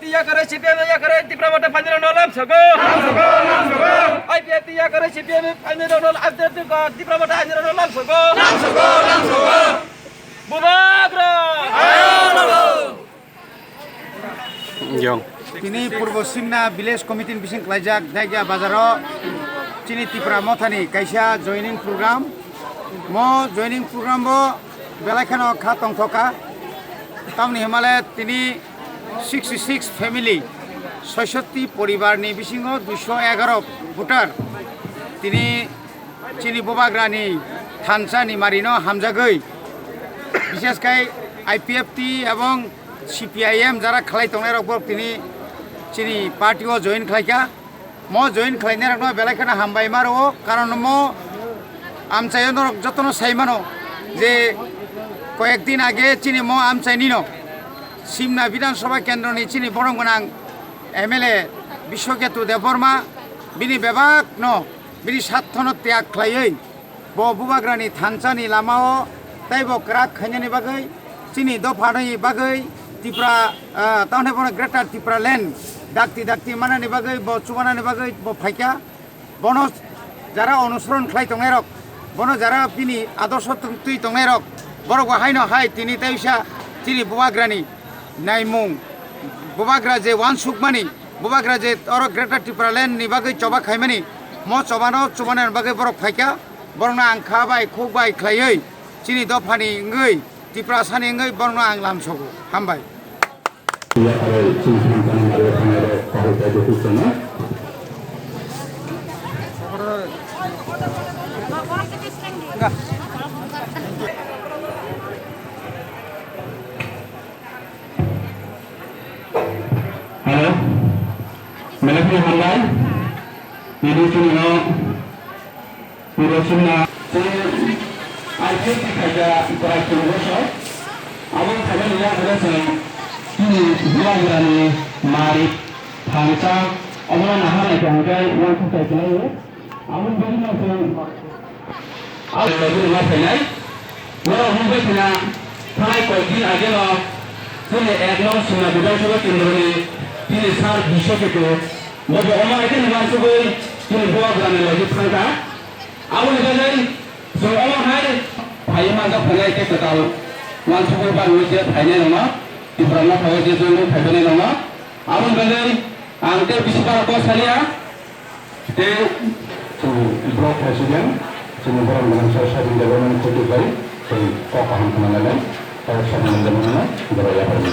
tiya kare CPM ya kare Tipra mata panjang nolam sogo. IPF tiya kare CPM panjang nolam abdul tu ka Tipra mata panjang nolam sogo. Bubagra. Jong. তিনি পূর্ব Simna village কমিটির বিশিং ক্লাইজাক দাইগা বাজার চিনি ত্রিপুরা মথানি কাইসা joining program joining program বেলাখানো খা টংথকা তামনি হিমালয় তিনি 66 ফ্যামিলি 66 পরিবারনি বিশিং 211 ভোটার তিনি চিনি বোবাগ্রানি থানসানি মারিনো হামজাগৈ বিশেষকাই আইপিএফটি এবং সিপিআইএম যারা খালাই তংনাই রকম তিনি চিনি পার্টিও জয়েন খাইকা জয়েন খাইনাই রকম বেলাখানা হামবাই মারো কারণ আমচাই যতন সাইমানো যে কয়েকদিন আগে চিনি আমচাইনি সিমনা বিধানসভা কেন্দ্রনি চিনি বরংগনাং এমএলএ বিশ্বকেতু দেববর্মা বিনি বেবাক বিনি স্বার্থন ত্যাগ খাইयै বুবাগ্রানি থানসানি লামাও তাইব ক্রাক খাইনানি বাগै চিনি দফানি বাগै ত্রিপুরা তাহলে গ্রেটার ত্রিপুরা ল্যান্ড ডাকতি মানানি বাগৈ চুবানানি বাগৈ ফাইকা বন যারা অনুসরণ খাই তংনাই রক বন যারা তিনি আদর্শ তুই তংনাই রক বড় হাইন হাই তিনি তাইসা তিনি বুবাগ্রানি নাইমুং বুবাগ্রা যে ওয়ান সুকমানি বুবাগ্রা যে গ্রেটার ত্রিপুরা ল্যান্ড নি বাগৈ চবা খাইমানি চবানো চুবানার বাগৈ বড় ফাইকা বরংনা আং খাবাই খুবাই খাইयै চিনি দফানি ngৈ ত্রিপুরা সানি ngৈ বরংনা আং লামসগো হামবাই Halo, Melati Handai, ini cuma Purosuna. IPF kerja berarti bosok. Abang kerja ni yang berasa ini bulan Maret, Tangsa. Abang nak hari kerja yang kita kerja. Abang beri macam abang beri macam ni. Walau mungkin kena thay kau di aja lah. Sini ekor semua budaya semua kenduri. Ini sar bishop itu. Maka orang itu masuk ini buat berani lagi Tangsa. Abang kerja so orang hari ayam agak pengai kita tahu. Wan suku baru je thainya nama, di perangkat baru je tu thainya nama. Abang kerja angker bisipar kau salia. Itu blok presiden, semua orang dengan saya di dalam kutu bayi, kau paham kemana lain, kau sama dengan mana beraya.